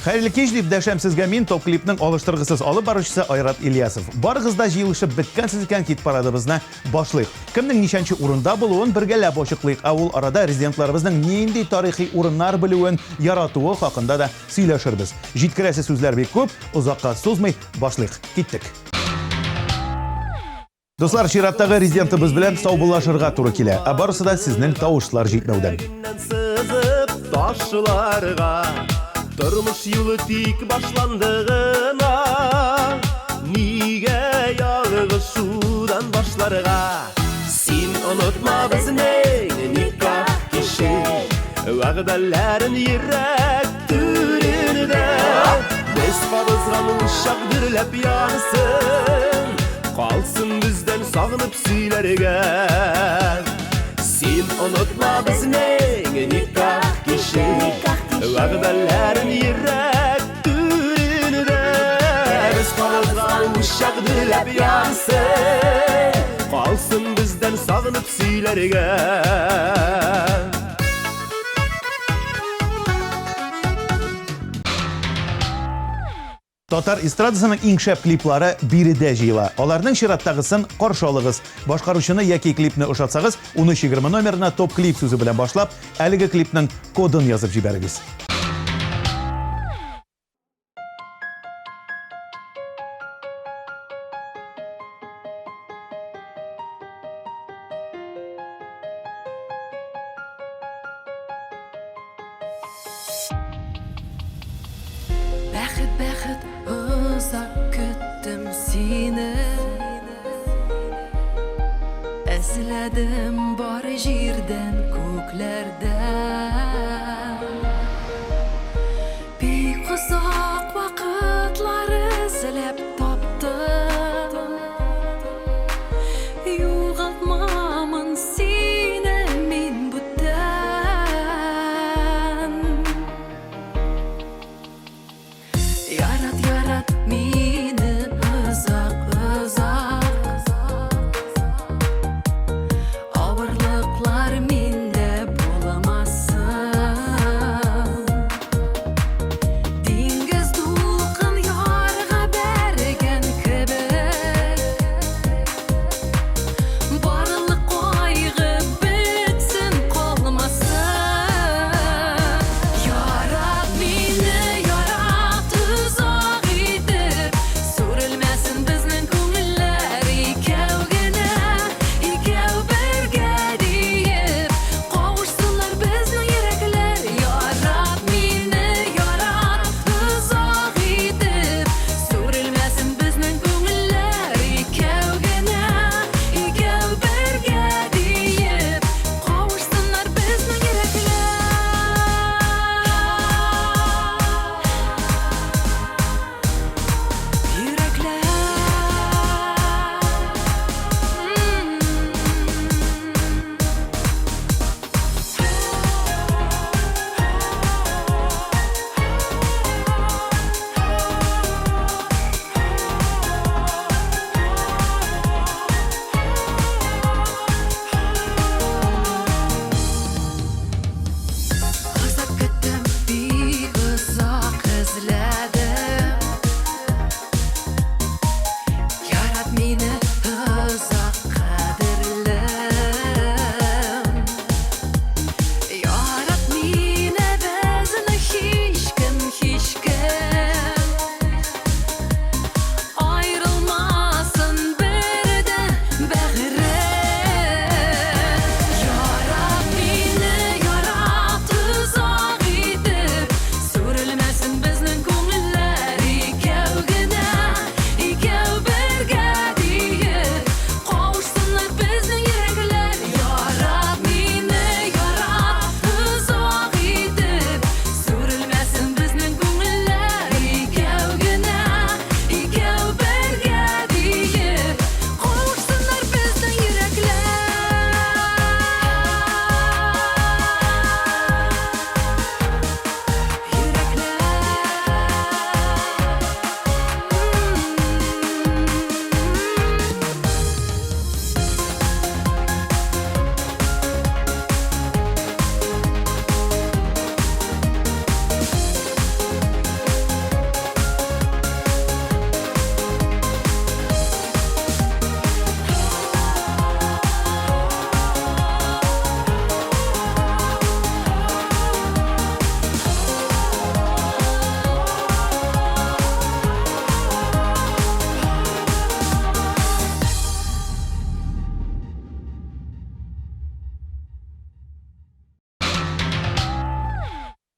Xayrli kech deb dasham sizga men top klipning olishtirg'isiz olib boruvchisi Ayrat Ilyasov. Barg'izda jiyilishib bitgansiz ekan hit paradimizni boshlaylik. Kimning nishanchi o'rinda bo'luvin birgalab ochiqlaylik. Avval arada rezidentlarimizning nendey tarixiy o'rinlar biluvin yaratuvi haqida da suylashirmiz. Jitkirasi so'zlar bek ko'p, uzoqqa so'zmay boshlaylik. Ketdik. Do'stlar, Shiratdagi rezidentimiz bilan savbullashirga to'g'ri kela. Barisida sizning tovushlar yetmaudan. Durmuş yolu tik başlandığına Nige yağışudan başlarga Sen unutma bizni nikah kişi Vağdalların yürek türünde Biz kabızgan uşak dürlep yansın Kalsın bizden sağınıp süylerge Sen unutma bizni nikah kişi Vağdalların yürek türünde Biz kalızgan uşak dürlep yansın Kalsın bizden sağınıp süylerge Tatar estradasının eng shap kliplari birida jiyla. Ularning Shiratdag'isin qarshi oling'iz. Boshqaruvchini yoki klipni o'shatsangiz, uni 20 nomerini top klip so'zi bilan boshlab, haligi klipning kodini yozib jibaringiz. Bäxit uzak küttüm seni Esledim bar jirden köklerden Bek uzak vakitları izlep tapdım Yo'g'otmamin seni men butdan Yarat meni uzak Ağırlıklar mende bulamasın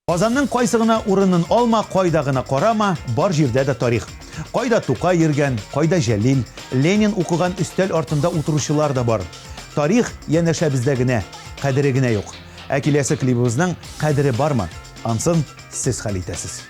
Казанның кайсыгына урынын алма, кайдагына карама, бар җирдә дә тарих. Кайда Тукай йөргән, кайда Җәлил, Ленин укыган өстәл артында утыручылар да бар. Тарих янәшә бездә генә, кадере генә юк. Ә киләсе клибыбызның кадере бармы? Ансын сез хәл итәсез.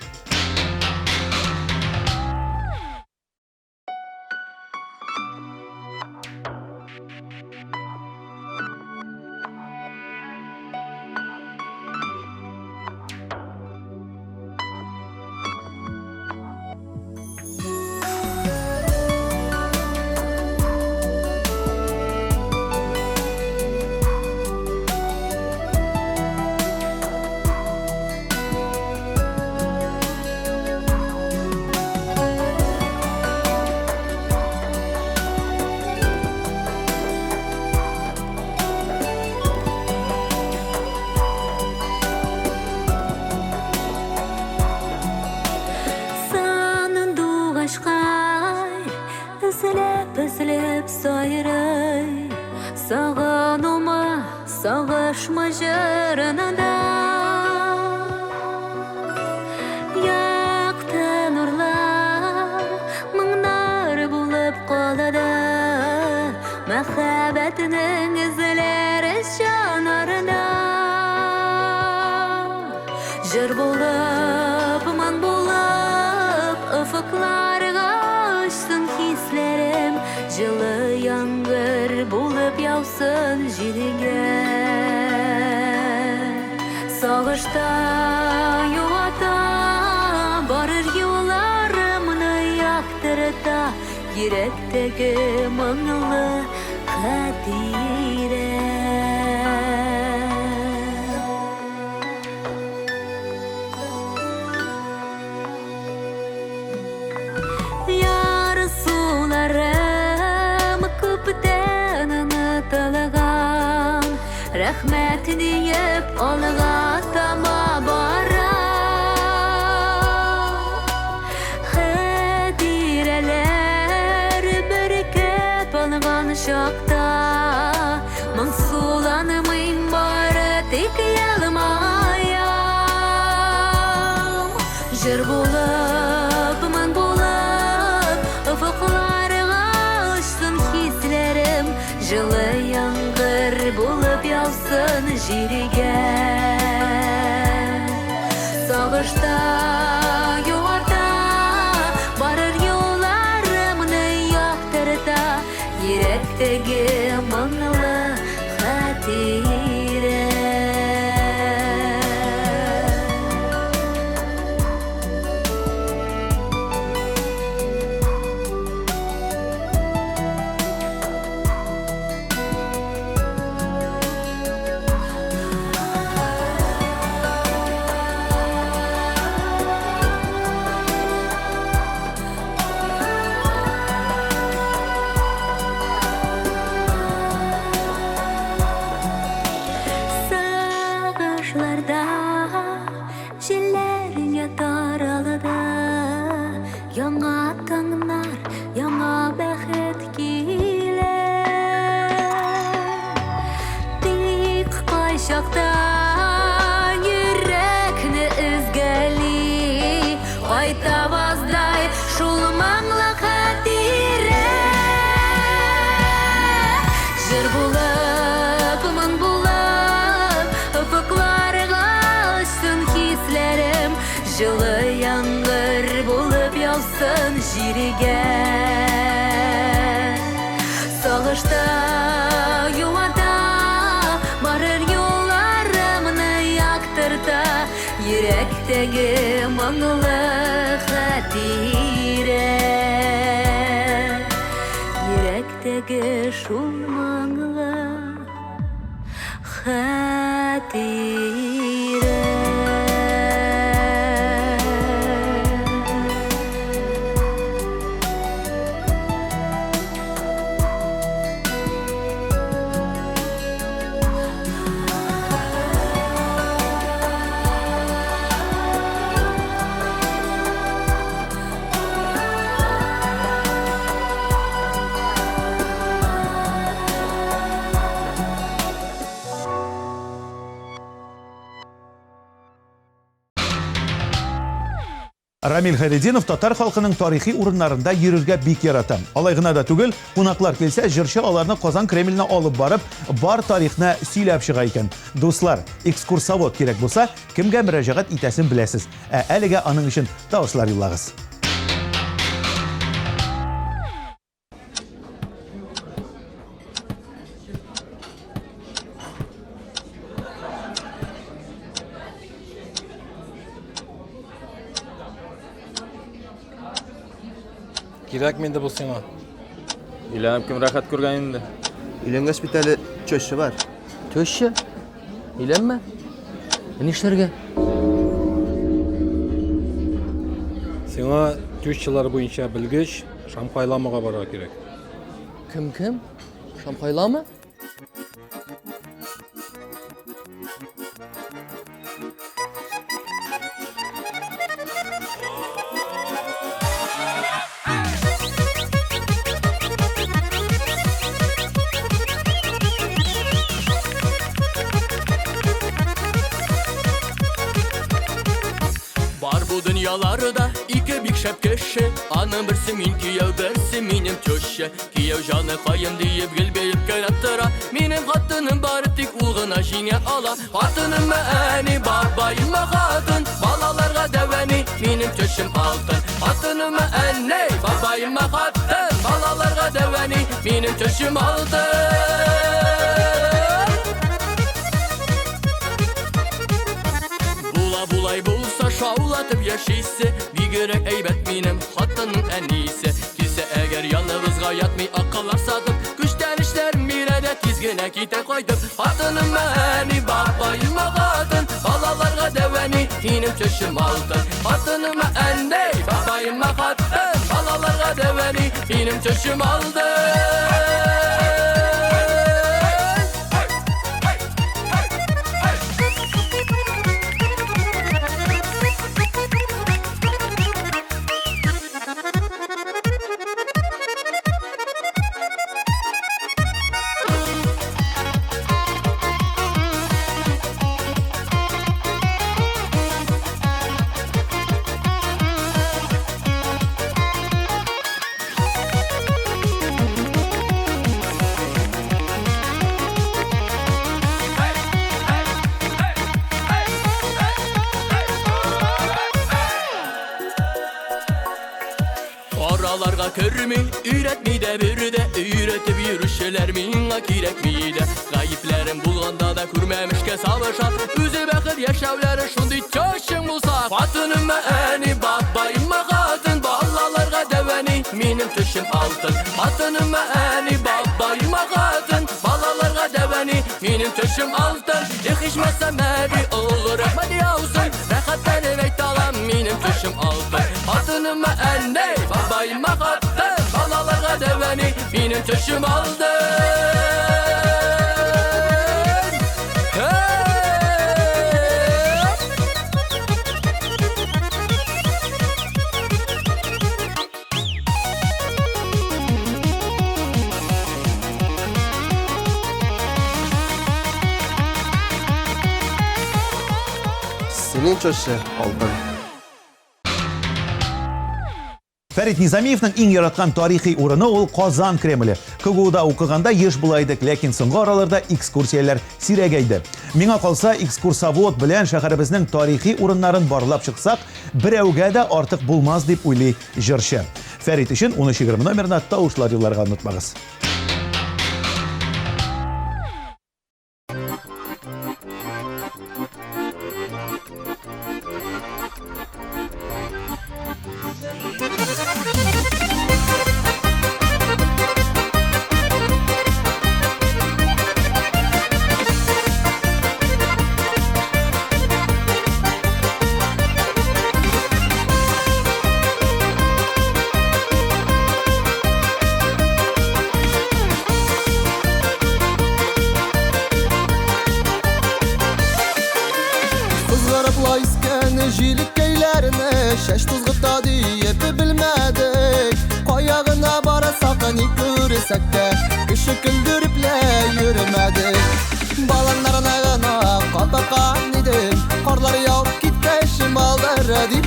Санын дуғашқай, үзіліп сайрай, сағынума, сағышма жырынада. Яқты нұрлар, мыңнар болып қалады, мәхәббәтінің ізілері жанарында. Жыр болып, ман болып, ufuklarga uçsun hislerim, жылы яңгыр болып яусын жилиге. Сағышта юғата, барыр юларымны яқтырта, йөрәктәге моңлы хатире. Ярсуларым күптән онытылган, рәхмәт диеп алга таба барам. Хәтирәләр беркеп алган чакта, моңсуланмыйм бары тик елмаям. Жыр булып, ман булып, ufuklarga uçsun hislerim, жылы яңгыр болып яусын җиргә. Сагышта юарта, барыр юлларымны яктырта, йөрәктәге моңлы хатире. Сагышларда җилләргә таралды, яңа таңнар, яңа бәхет килә. Тик кайчакта йөрәкне өзгәли, кайтабыздай шул моңлы хатире. Жыр булып, моң булып, ufuklarga uçsun hislerim, жылы яңгыр болып яусын җиргә. Сагышта юата, барыр юлларымны яктырта, йөрәктәге моңлы хатире. Йөрәктәге шул моңлы хатире. Рамил Хайрединов татар халкының тарихи урыннарында йөрергә бик ярата. Алай гына да түгел, кунаклар килсә, җырчы аларны Казан Кремленә алып барып, бар тарихны сөйләп чыга икән. Дуслар, экскурсовод кирәк булса, кемгә мөрәҗәгать итәсен беләсез. Әлегә аның өчен тавышлар юллагыз. Кирәк менде бұл сиңа. Үйләнеп кем рәхәт күргән инде. Үйленгәч бит әле чөшче бар. Төшче. Өйләнмә. Нишләргә? Сиңа төшчеләр буенча белгеч Шампайламага барырга кирәк. Кем? Шампайламы? Бар bu dünyalarda iki bik şep kişi Anın birsi min kiyev birsi minim töşe Kiyev canı kayın deyip gülbeyip kırattıra Minim hattının bari tik ulğına jine ala Hattının meğeni babayım hatın Balalarga deveni minim töşüm altın Hattının meğeni babayım hatın Balalarga deveni minim töşüm altın Bulay bulsa şavlatıp yaşaysa Bir görek eybet benim hattının en iyisi Kilse eğer yalnızga yatmay akıllar sadım Güçten işlerim bir adet tizgine kite koydum Hattının beni babayım hatın Balalarga deveni benim töşüm altın Hattının beni babayım hatın Balalarga deveni benim töşüm altın Oralarga körmü, üretmi de bir de Üretip yürüşeler minga kirek mi de Gayiplerin bulganda da kurmemişke savaşa Üzü bakır yaşavları şundi çoşun bulsa Hatının meğeni babayım hatın Ballalarga deveni minim tüşüm altın Hatının meğeni babayım hatın Ballalarga deveni minim tüşüm altın Yıkışmazsa meri olur Rahmet yavsun Rehattan emek dalan minim tüşüm altın Hatının meğeni babayım hatın Balalarga deveni minim tüşüm altın Senin çöşçe altın. Фәрит Низамиевның иң яраткан тарихи урыны ул Казан Кремле. КГУда укыганда еш булайдык, ләкин соңгы араларда экскурсияләр сирәгәйде. Миңа калса, экскурсовод белән шәһәребезнең тарихи урыннарын барлап чыксак, берәүгә дә артык булмас дип уйлый җырчы. Фәрит өчен 13:20 номерына тавышлар юлларга онытмагыз. Şeş tuzgıta diyeti bilmedik Koyağına barasak ni görsek de Kışı küldürüple yürümedik Balanların ayağına kapakan idim Karlar yağıp gitkeşim aldır edip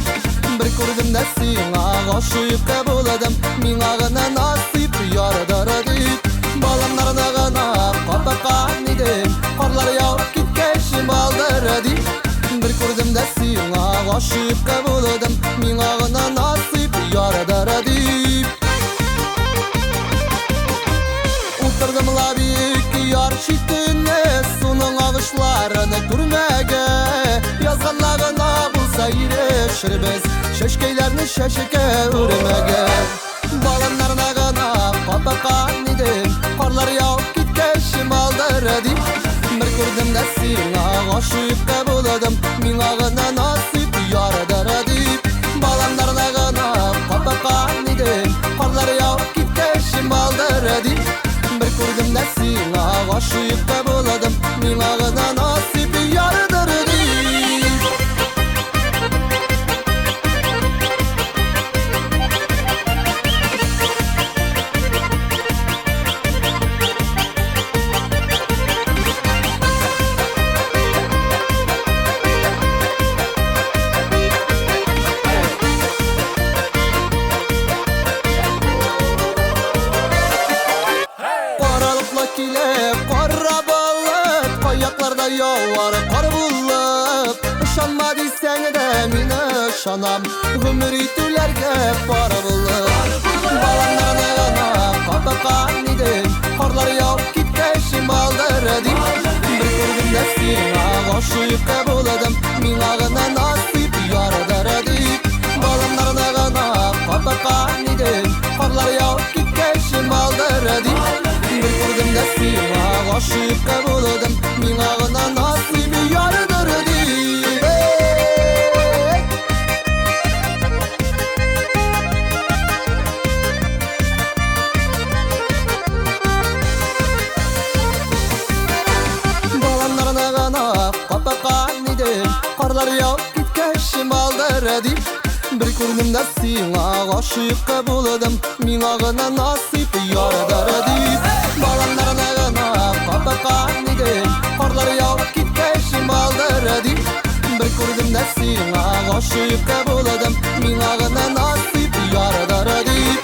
Bir күрдім дә сиңа гашыйк буладым, миңа гына насип ярдар дип. Баламнарны гына капкан идем, карлар яуып киткәч балдыр дип. Bir күрдім дә сиңа гашыйк буладым, миңа гына насип ярдар дип. Утырдым лабик яр читенә, суның агышларын күрмәгә. Язганлагына булса ирешербез, шәшкәйләрне шәшеккә үрмәгә. Баламнарны гына капкан идем, карлар яуып киткәч балдыр дип. Bir күрдім дә сиңа гашыйк буладым, миңа гына насип ярдар дип. Баламнарны гына капкан идем, карлар яуып киткәч балдыр дип. Bir күрдім дә сиңа гашыйк буладым, миңа гына насип ярдар дип. Ышанма дисәң дә мин ышанам, гомер итүләргә пар булып. Баламнарны гына капкан идем, карлар яуып киткәч балдыр дип. Bir күрдем дә сиңа гашыйк буладым, миңа гына насип ярдар дип. Баламнарны гына капкан идем, карлар яуып киткәч балдыр дип. Bir күрдем дә сиңа гашыйк буладым, миңа гына насип ярдар дип. Карлар яуып киткәч балдыр дип. Bir күрдем дә сиңа гашыйк буладым, миңа гына насип ярдар дип. Баламнарны гына капкан идем, карлар яуып киткәч балдыр дип. Bir күрдем дә сиңа гашыйк буладым, миңа гына насип ярдар дип.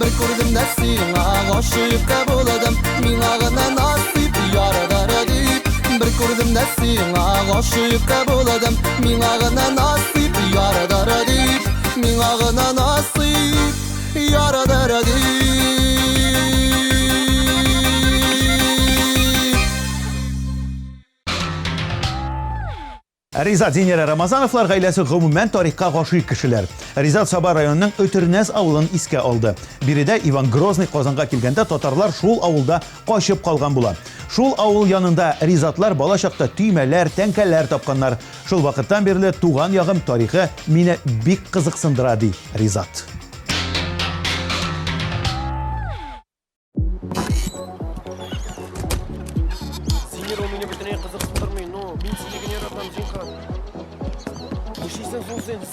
Bir күрдем дә сиңа гашыйк буладым, миңа гына насип ярдар дип. Bir күрдем дә сиңа гашыйк буладым, миңа гына насип ярдар дип. Миңа гына насип ярдар дип. Ризат Зинера Рамазановлар гаиләсе гомумән тарихка гашыйк кешеләр. Ризат Саба районының Өтернәс авылын искә алды. Биредә Иван Грозный Казанга килгәндә татарлар шул авылда качып калган була. Шул авыл янында Ризатлар балачакта төймәләр, тәңкәләр тапканнар. Шул вакыттан бирле туган ягым тарихы мине бик кызыксындыра ди Ризат.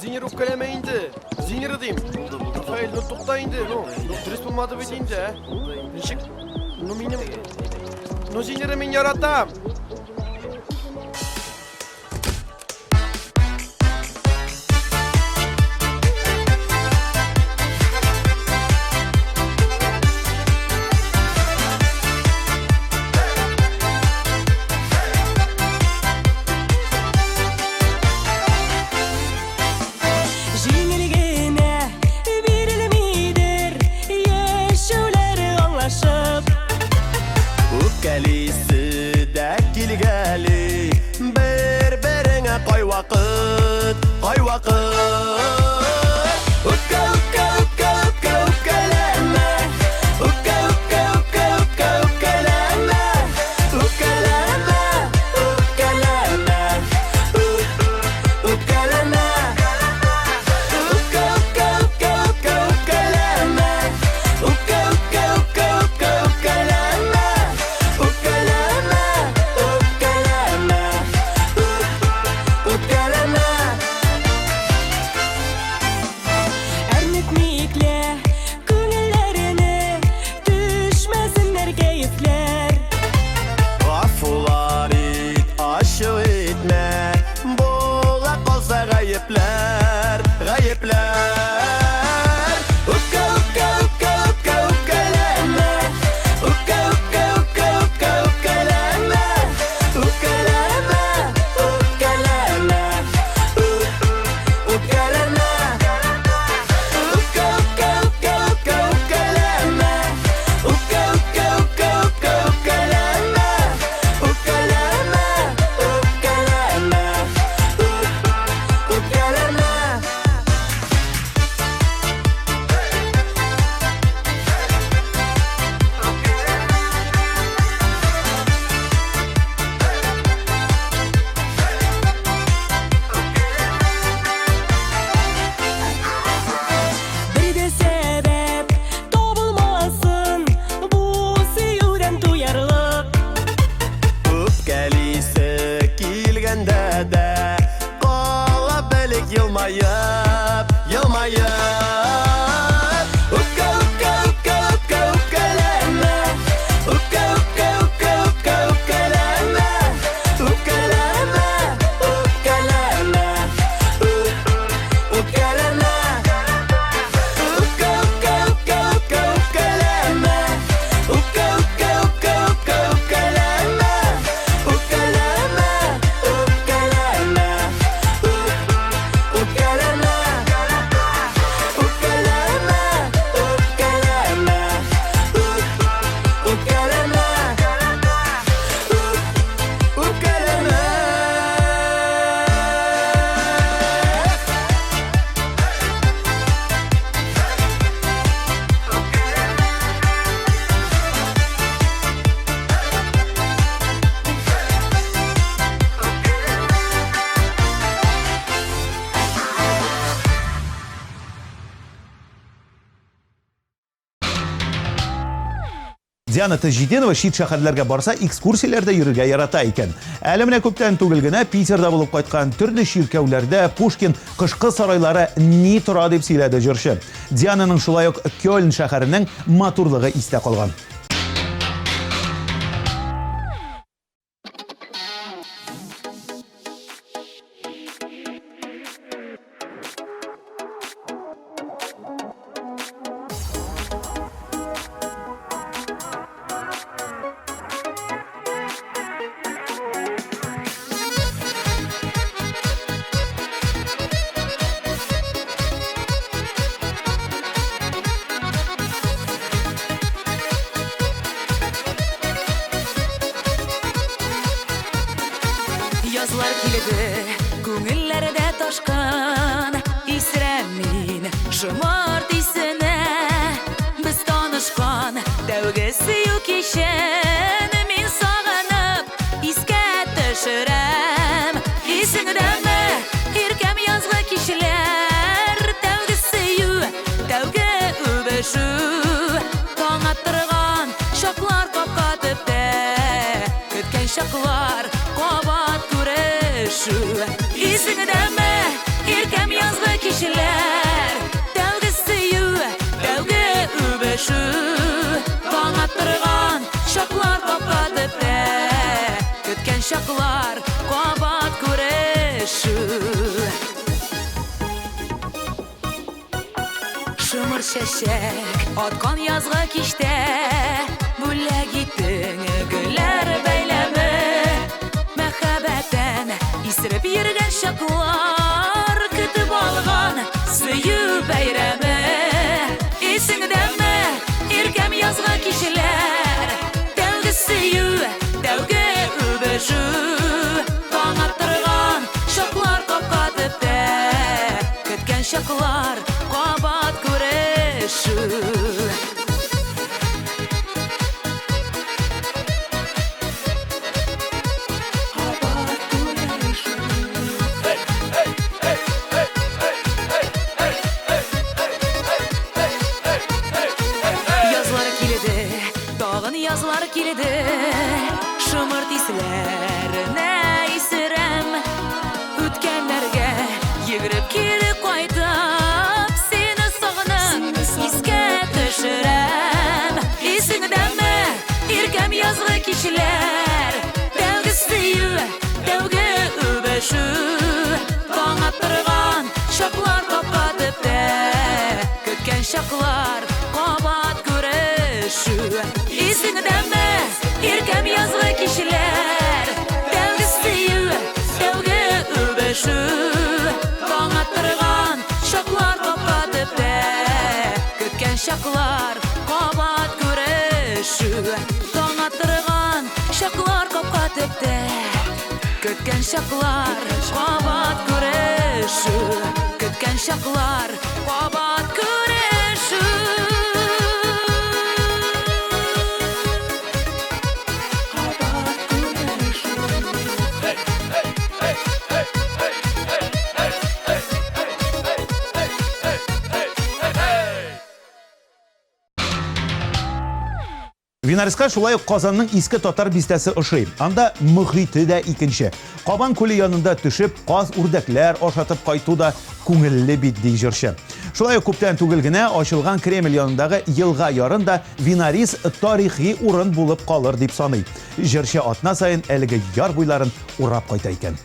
Zinger op kaleme indi. Zinger edeyim. Rafael, no topta indi. No, dürüst bulmadı bir indi. Nişik, no minim, no zingere min yaratam. Kay vakit Ukka ukka ukka ukka ukkalama Ukka ukka ukka ukka ukkalama Ukkalama Ukkalama Ukkalama Ukka ukka ukka ukka ukkalama Ukka ukka ukka ukka ukkalama Ukkalama izler. Afular it, aşı etme. Bola kalsa gayipler, gayipler. Ukka ukka ukka ukka ukkalama. Ukka ukka ukka ukka ukkalama. Ukkalama, ukkalama. Ukkalama. Ukka ukka ukka ukka ukkalama. Ukka ukka ukka ukka ukkalama. Ukkalama, ukkalama. Ukkalama. Bir de sebep tabılmasın bu süyüden duyarlıq. Öpkelisi kilgende de Kala belik yılmayıp, yılmayıp. Ukka ukka ukka ukka ukkalama. Ukka ukka ukka ukka ukkalama. Ukkalama, ukkalama. Ukkalama. Ukka ukka ukka ukka ukkalama. Ukka ukka ukka ukka ukkalama. Ukkalama, ukkalama. Ukkalama. Ukkalama, ukkalama. Ukkalama. Диана Тажиденова шит шәһәрләргә барса, экскурсияләрдә йөрергә ярата икән. Әле менә күптән түгел генә Питерда булып кайткан төрле чиркәүләрдә Пушкин кышкы сарайлары ни тора дип сөйләде җырчы. Диананың шулай ук Кёльн шәһәренең матурлыгы истә калган. Yazlar kilidi, күңелләрдә ташкан. Исерәм мин, шомарт исенә. Без танышкан, тәүге сөю кичен. Мин сагынып, искә төшерәм. Исеңдәме, иркәм язгы кичләр. Тәүге сөю, тәүге үбешү. Таң аттырган шаклар капка төптә. Көткән шаклар кабат күрешү. Исеңдәме, иркәм язгы кичләр. Тәүге сөю, тәүге үбешү. Таң аттырган шаклар капка төптә. Көткән шаклар кабат күрешү. Шымыр чәчәк аткан язгы кичтә. Бүләк иттең гөлләр бәйләме. Мәхәббәтән исереп йөргән шаклар. Көтеп алган сөю бәйрәме. Исеңдәме, иркәм язгы кичләр. Тәүге сөю, тәүге үбешү. Таң аттырган шаклар капка төптә. Көткән шаклар кабат күрешү. Yazlar kilidi, şımırt islerine isirem. Ütkənlərgə yigirib kiri qaytıb. Seni sağınıb, iskə düşürəm. İsingdəmi, irkə kişiler Devgisi devge übeşü Bana tırgan şaklar kapatıp da Kötken şaklar kabat güreşü İzingdeme irkem yazgı kişiler Devgisi devge übeşü Bana tırgan şaklar kapatıp da Kötken şaklar kabat güreşü Bana tırgan şaklar kapatıp da Kötken şaklar kabat güreşü Kötken şaklar kabat güreşü Винариска шулай ук Казанның иске татар бистәсе ошый. Анда мөхите дә икенче. Кабан күле янында төшеп, каз үрдәкләр ашатып кайту да күңелле бит ди җырчы. Шулай ук күптән түгел генә ачылган Кремль янындагы елга ярында Винарис тарихи урын булып калыр дип саный. Җырчы атна сайын әлеге яр буйларын урап кайта икән.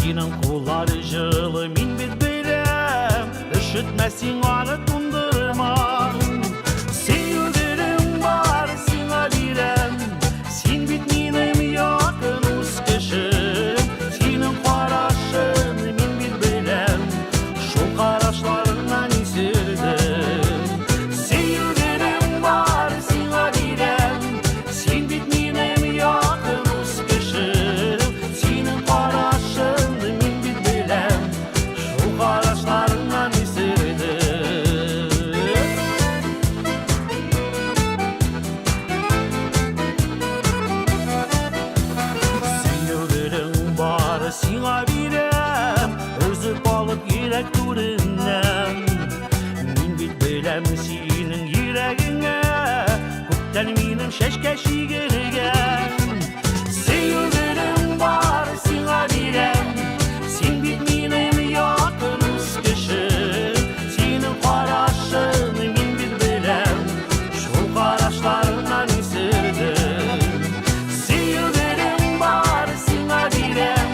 Senin kulları жылы min bit beylem Üşütmesin anı tundırma Sevgilim var sana birem Sen bit minim yakın uskışım Senin karaşın min bit beylem Şu karaşlarından isirdim Sevgilim var sana birem Sen bit minim yakın uskışım Senin karaşın min bit beylem Şu karaşlarından isirdim Sevgilim var sana birem Özüp alıp yürek türünden Min bit beylem senin yüreğine Kupten minim şeşke şigergen Sevgilim var sana birem Sen bit minim yakın uskışım Senin karaşın min bit beylem Şu karaşlarından isirdim Sevgilim var sana birem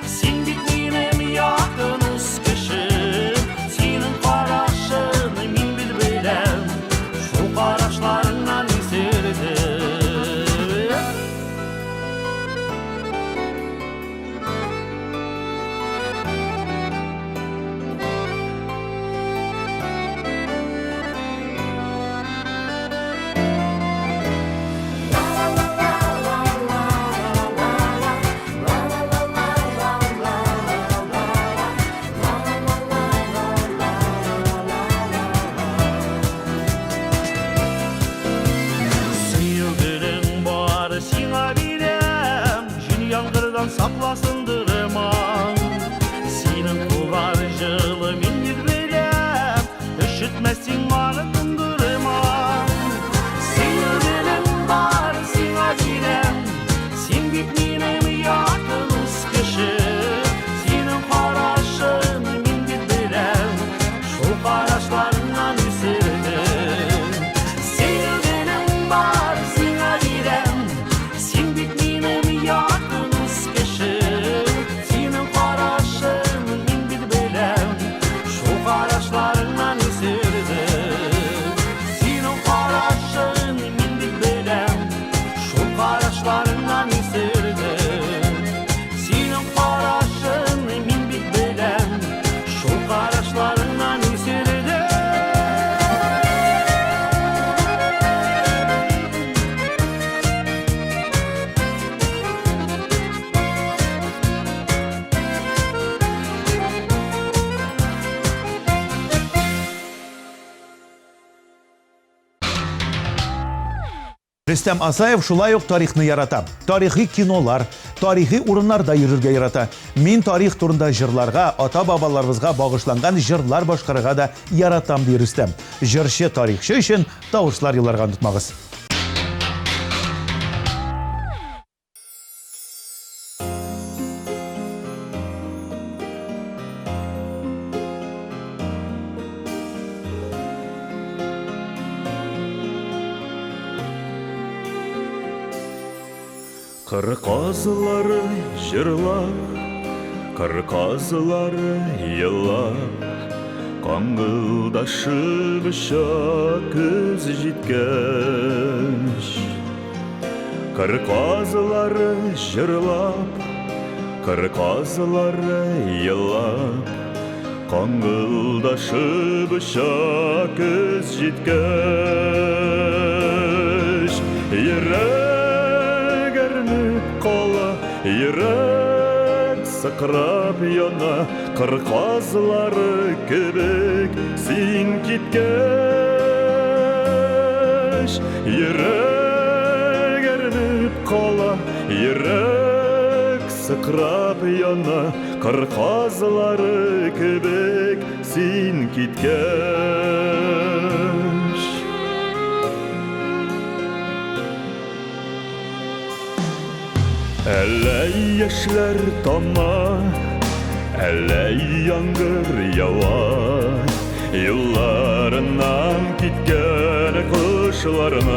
Sen bit minim yakın uskışım Senin karaşın min bit beylem Şu karaşlarından isirdim Рөстәм Асаев шулай ук тарихны ярата. Тарихи кинолар, тарихи урыннарда йөрергә ярата. Мин тарих турында җырларга, ата-бабаларыбызга багышланган җырлар башкарырга да яратам ди Рөстәм. Җырчы тарихчы өчен тавышлар елларга онытмагыз. Кыр казылары жырлап, кыр казылары йыллап, каңгылдашып ұшақ көз жеткәч. Кыр казылары жырлап, кыр казылары йыллап, каңгылдашып ұшақ көз жеткәч. Йөрәк сыкрап яна, кыр казылары кебек син киткәч. Йөрәк әрнеп кала, йөрәк сыкрап яна, кыр казылары кебек син киткәч. Әллә яшьләр тама, әллә яңгыр ява, юлларыннан киткән кошларның.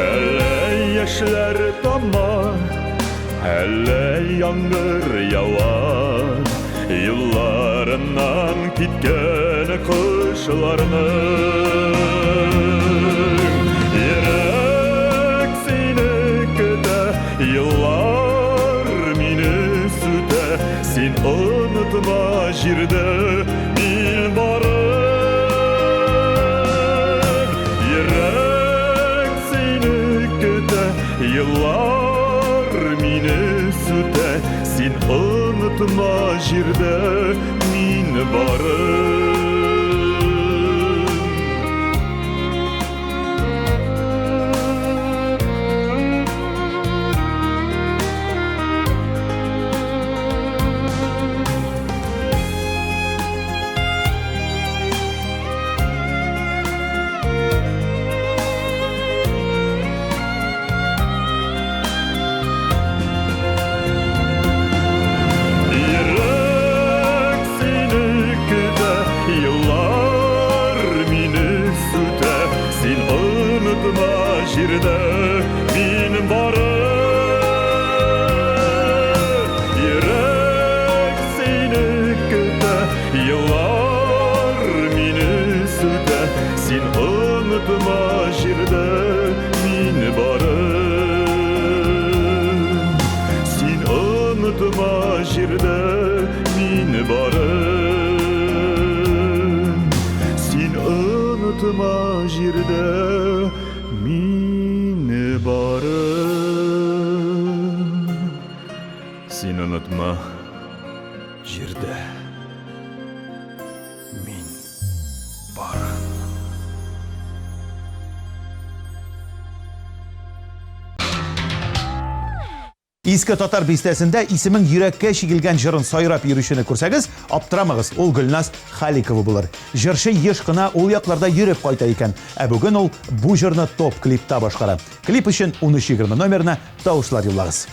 Әллә яшьләр тама, әллә яңгыр ява, юлларыннан киткән кошларның. Yıllar mini süte, sin unutma jirde min barın. Yürek seni köte, yıllar mini süte, sin unutma jirde min barın. Jirde min barın. Yürek seni köte, yıllar mini süte, sin unutma jirde min barın. Sin unutma jirde min barın. Sin unutma jirde min barın. Sin unutma jirde min barın. Иске татар бистәсендә исемен йөрәккә чигелгән җырын сайрап йөрүчене күрсәгез, аптырамагыз, ул Гөлназ Халикова булыр. Җырчы еш кына ул якларда йөреп кайта икән, ә бүген ул бу җырны топ клипта башкара. Клип өчен 1320 номерына тавышлар юллагыз.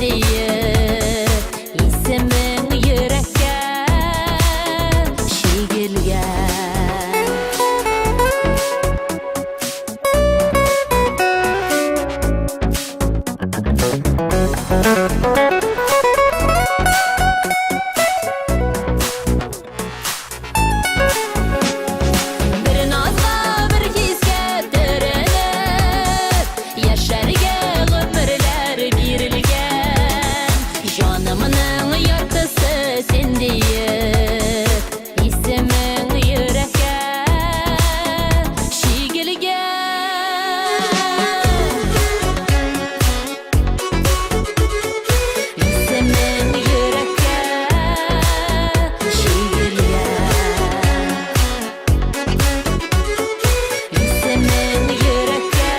deyip ismin yürekке şegilgen. Bir nazga bir hizge törenip yaşarga ömürler birilgen. Canımның yartısı sen deyip ismin yürekке şegilgen. İsmin yürekке şegilgen. İsmin yürekке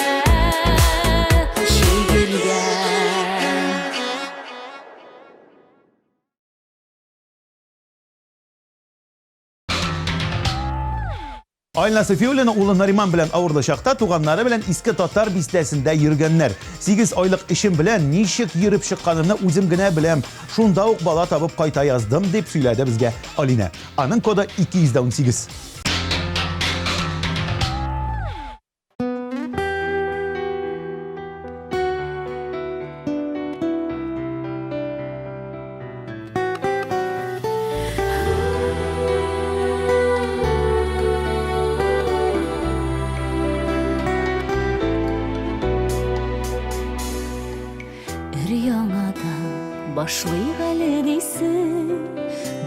şegilgen. Ayna Sefiyulina улы Нариман белән авырлашакта туганнары белән иске татар бистәсендә йөргәннәр. 8 айлык эшем белән ничек йөреп чыкканымны үзем генә беләм. Шунда ук бала табып кайта яздым дип сөйләде безгә Алина. Аның коды 218.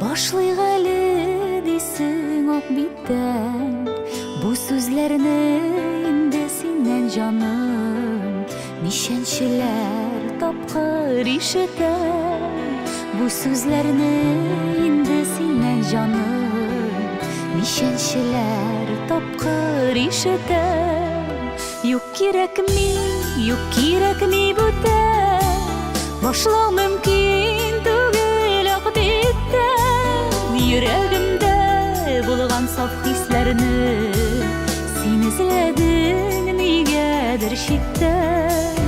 Başlayıq əli deysin ok bitten. Bu sözlerini indi sindən canım nişançılar tapqır işitər. Bu sözlerini indi sindən canım nişançılar tapqır işitər. Yok kirakmi бүтән. Başlaq mümkün түгел ак биттен. Йөрәгемдә булган саф хисләрне син эзләдең нигәдер читтән.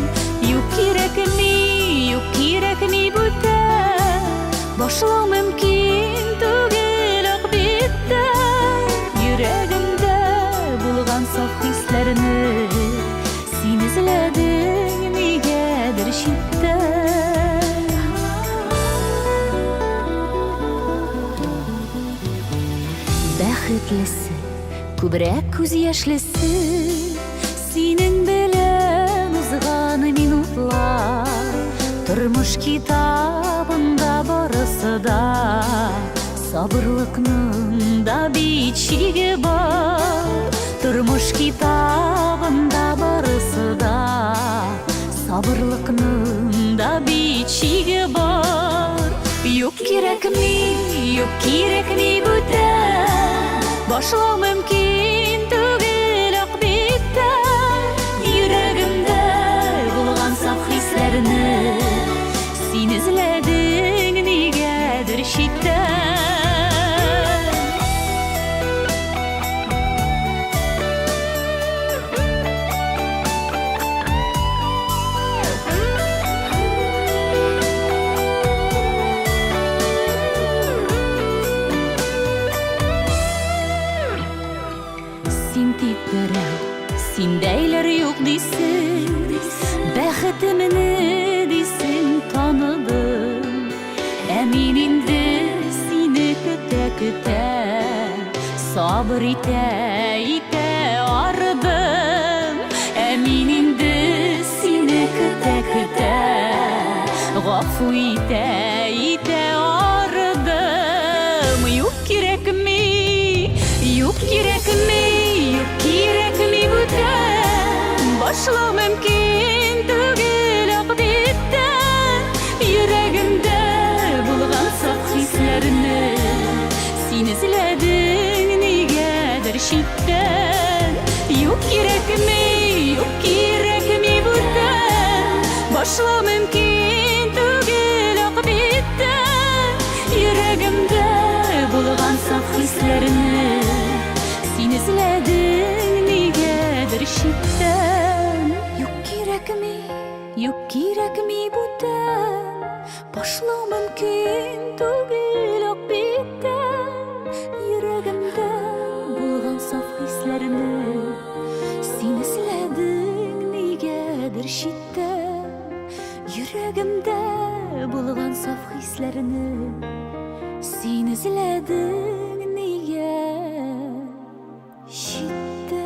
Юк кирәкми бүтән. Başlaq mümkün түгел ак биттен. Йөрәгемдә булган саф хисләрне син эзләдең нигәдер читтән. Бәхетлесе, күбрәк күз яшьлесе, синең белән узган минутлар. Тормыш китабында барысы да сабырлыкның да бичиге бар. Тормыш китабында барысы да сабырлыкның да бичиге бар. Юк кирәкми бүтән. Başlaq mümkün түгел ак биттән. Йөрәгемдә булган саф хисләрне син эзләдең нигәдер читтән. Синдәйләр юк дисең, бәхетемне дисең таныдым. Ә мин инде сине көтә, сабыр итә арыдым. Ә мин инде сине көтә, гафу итә арыдым. Юк кирәкми бүтән. Başlaq mümkün түгел ак биттән. Йөрәгемдә булган саф хисләрне син эзләдең нигәдер читтән. Юк кирәкми бүтән. Başlaq mümkün түгел ак биттән. Йөрәгемдә булган саф хисләрне син эзләдең нигәдер читтән. Юк кирәкми бүтән. bulgan saf hislerini sen izledin niye şiddet.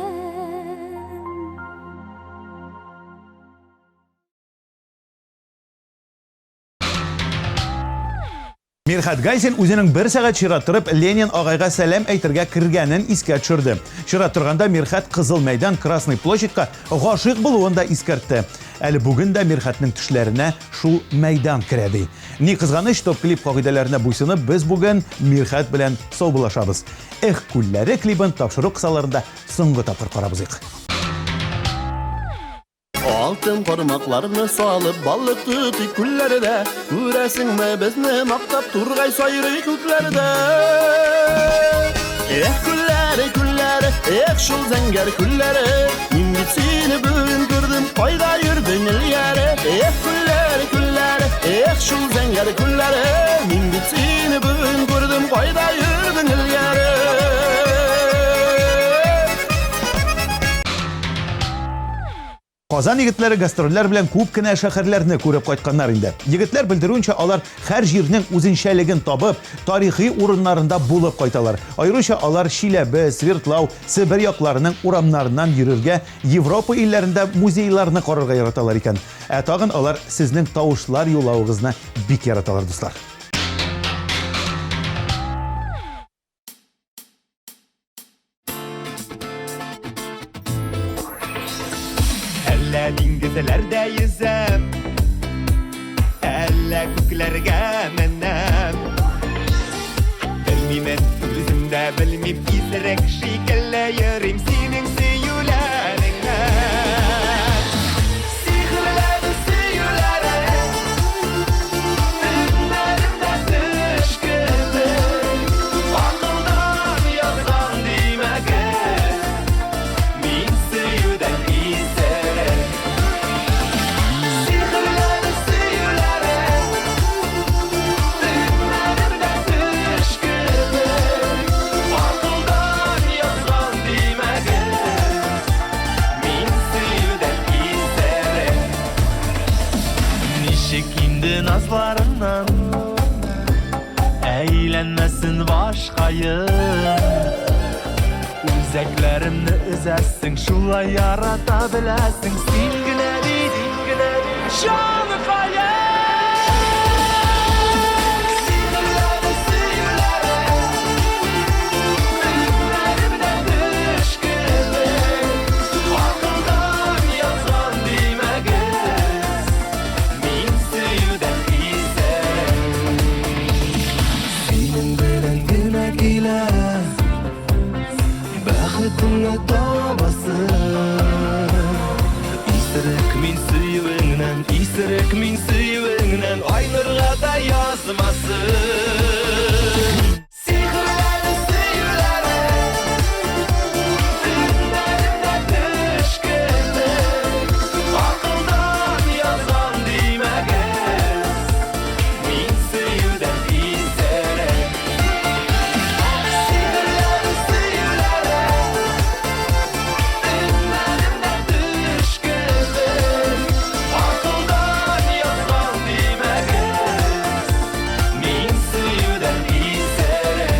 Mirhat Gaysen үзенең бер сәгать чират торып Ленин агайга сәлам әйтергә кергәнен искә төшерде. Чират торганда Мирхат Кызыл мәйдан Красный площадька гашыйк булуын да искәртте. Әле бүген дә Мирхатның төшләренә шул мәйдан керәди. Ни кызганыч, топ клип кагыйдәләренә буйсынып, без бүген Мирхат белән саубулашабыз. Эх, күлләре клибын тапшыру кысаларында соңгы тапкыр карабыз. Алтын пармакларны салып балык тутый күлләрдә, күрәсеңме безне мактап тургай сайрый күкләрдә. Эх күлләре, күлләре, эх шул зәңгәр күлләре, мин бит сине бүген күрдем, кайда йөрдең илгәре. Эх күлләре, күлләре, эх шул зәңгәр күлләре, мин бит сине бүген күрдем, кайда йөрдең илгәре. Казан егетләре гастрольләр белән күп кенә шәһәрләрне күреп кайтканнар инде. Егетләр белдерүенчә, алар һәр җирнең үзенчәлеген табып, тарихи урыннарында булып кайталар. Аеруча алар Шиләбе, Свердлау, Себер якларының урамнарыннан йөрергә, Европа илләрендә музейларны карарга яраталар икән. Тагын алар сезнең тавышлар юлавыгызны бик яраталар, дуслар. Әллә диңгезләрдә yüzәм, әллә күкләргә менәм. Белмим, үземдә белмим, исерек шикелле йөрим синең сөюләреңнән. Сихрләре, сөюләре, төннәремдә төш кебек, акылдан язган димәгә, мин сөюдән исерек. Сихрләре, сөюләре, төннәремдә төш кебек, акылдан язган димәгә, мин сөюдән исерек. Ничек инде назларыңнан әйләнмәсен башкайым, үзәкләремне өзәсең, шулай ярата беләсең, син генә җаныкаем. Сихрләре, сөюләре, төннәремдә төш кебек, акылдан язган димәгез, мин сөюдән исерек. Синең белән генә килә бәхетеңне табасың. Исерек мин сөюеңнән, исерек мин сөюеңнән, айнырга да язмасын. Сихрләре, сөюләре, төннәремдә төш кебек, акылдан язган димәгез, мин сөюдән исерек. Сихрләре, сөюләре, төннәремдә төш кебек, акылдан язган димәгез, мин сөюдән исерек.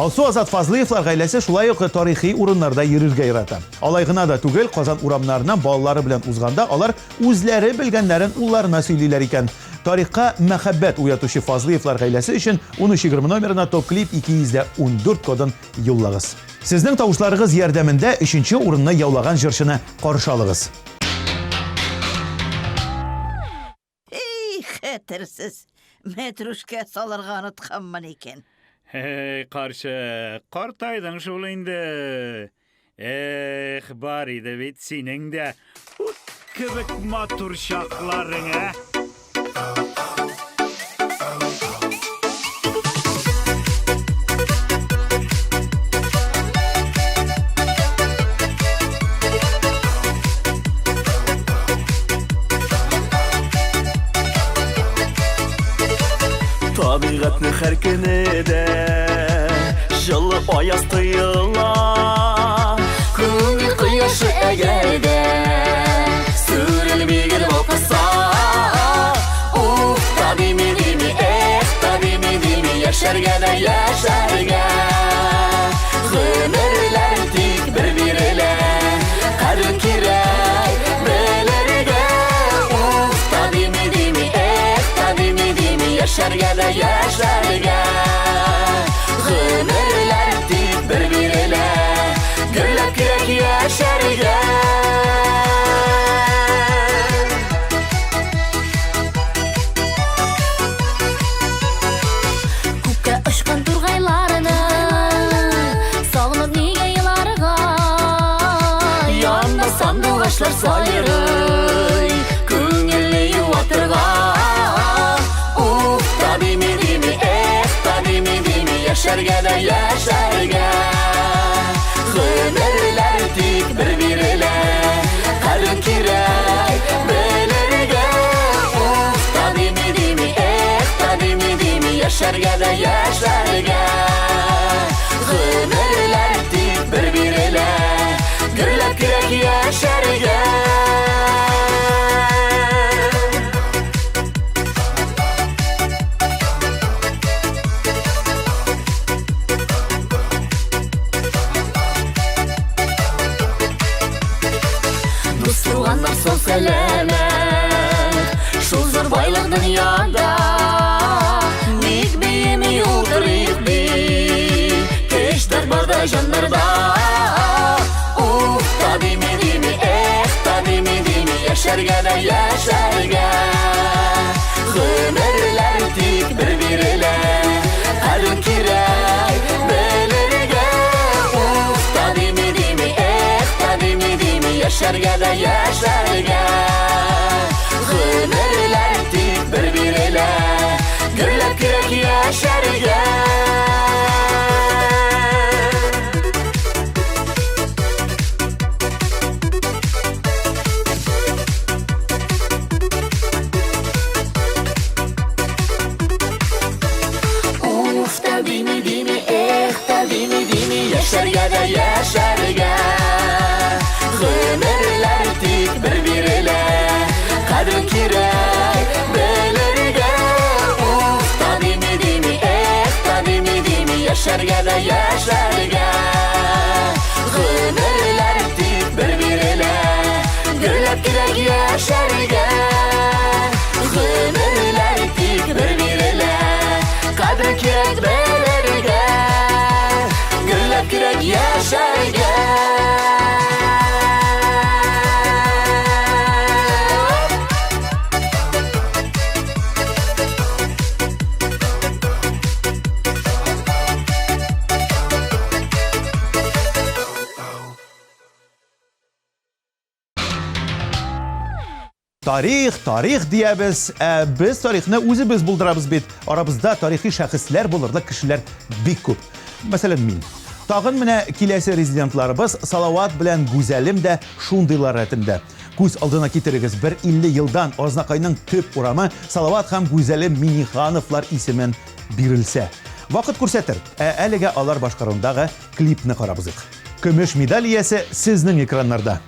Алсу Азат Фазлыевлар гаиләсе шулай ук тарихи урыннарда йөрергә ярата. Алай гына да түгел, Казан урамнарына балалары белән узганда алар үзләре белгәннәрен улларына сөйлиләр икән. Тарихка мәхәббәт уятучы Фазлыевлар гаиләсе өчен 1320 номерына топ клип 214 кодын юллагыз. Сезнең тавышларыгыз ярдәмендә 3нче урынны яулаган җырчыны каршы алыгыз. Ей, хәтерсез. Мәтрүшкә салырга онытканмын икән. Hey karşı, kartaydın şul indi. Бар иде бит синең дә ут кебек матур шакларың, Hayatны her günü de Жылы аяз тыйыла Күңел кояшы әгәрдә Сүрелмеген вакытса Уф, та дими, яшәргә дә яшәргә Гомерләр тик бер-берелә Кадер кирәк белергә Уф, та дими, яшәргә дә яшәргә Гомерләр тик бер-берелә Гөрләп кирәк яшәргә Күккә очкан тургайларны Сагынып нигә еларга Янда сандугачлар сайрый Күңелне юатырга Уф, та дими, яшәргә дә яшәргә Гомерләр тик бер-берелә Кадер кирәк белергә Уф, та дими, яшәргә дә яшәргә Гомерләр тик бер-берелә Гөрләп кирәк яшәргә Туганнар сон сәләмәт Шул зур байлык дөньяда Ник бейеме юлдырыйк бей Кештәр барда җаннарда Уф, та дими, яшәргә дә яшәргә Гомерләр тик бер-берелә Кадер кирәк белергә Уф, та дими, яшәргә дә яшәргә Гомерләр тик бер-берелә Гөрләп кирәк яшәргә Уф, та дими, яшәргә дә яшәргә Гомерләр тик бер-берелә Кадер кирәк белергә Уф, та дими, яшәргә дә яшәргә Гомерләр тик бер-берелә Гөрләп кирәк яшәргә Гомерләр тик бер-берелә Кадер кирәк белергә Гөрләп кирәк яшәргә Тарих диябез. Biz тарихны үзебез булдырабыз бит. Арабызда тарихи шәхесләр булырлык кешеләр бик күп. Мәсәлән, мин. Тагын менә киләсе резидентларыбыз Салават белән Гүзәлем дә шундыйлар рәтендә. Күз алдына китерегез, 50 елдан Азнакайның төп урамы Салават һәм Гүзәлем Минихановлар исемен бирелсә. Вакыт күрсәтер. Әлегә алар башкаруындагы клипны карабызык. Көмеш медаль иясе сезнең экраннарда.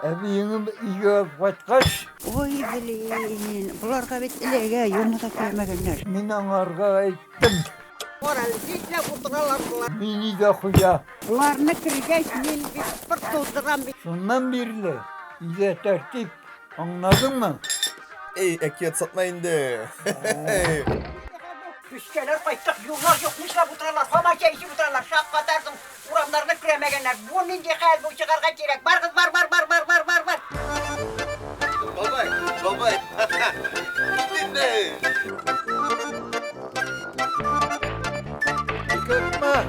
Әбиеңім үйге қайтқаш. Ой, білейін, бұларға бет ілеге юнға көмегенler. Мен аңарға айттым. Оралы, зейтіне отыралар бұлар. Мен үйге құя. Бұларны кіргеш, мен бір толтырам. Соннан берілі. Үйге тәртіп. Аңладың ма? Әкият сатmayındı. Üskeler kayıttık, yollar yokmuşlar butralar, hamaca işi butralar, şak katarsın, uğramlarını küremegenler. Bunun ince khayal bu çıkarga gerek. Var kız, var. Babay. Dinle. Yıkatma.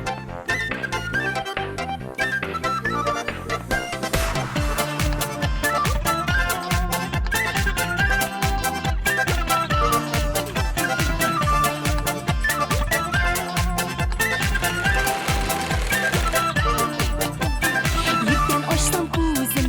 Yükten açsam kuzum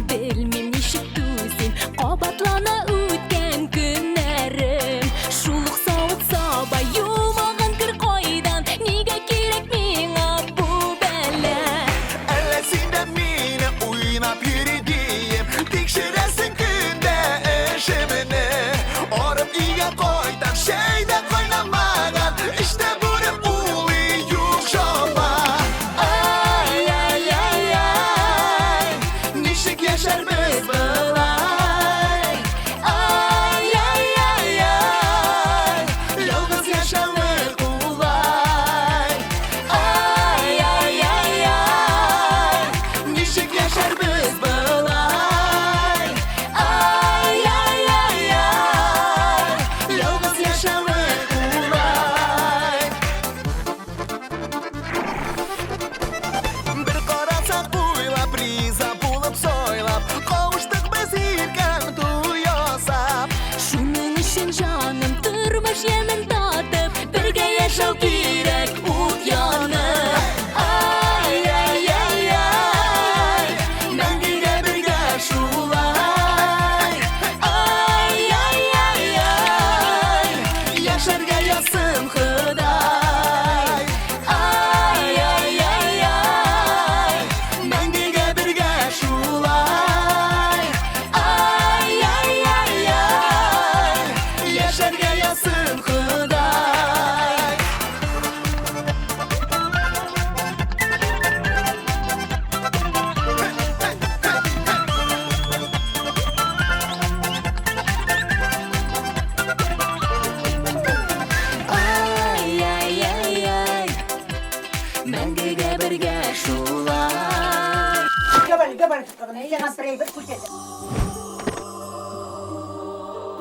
birge şulay. Göbel kızım, sen private kuçesin.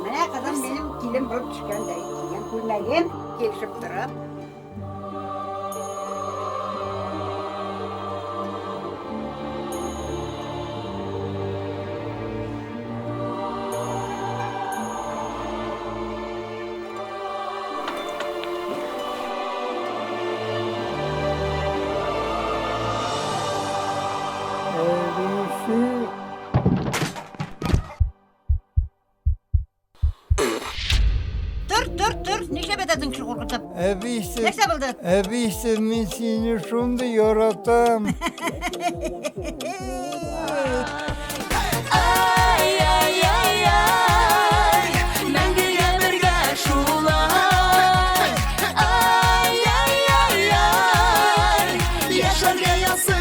Mene kızım benim kilim bölüp çıkan da kilim kulmayın, gelişip durup. Evisi, Dur, neşe bededin şu korkutup. evisi, Neyse buldu. evisi min seni şundu yaratam. Ay ay ay ay Мәңгегә бергә шулай Ay ay ay ay Яшәргә язсын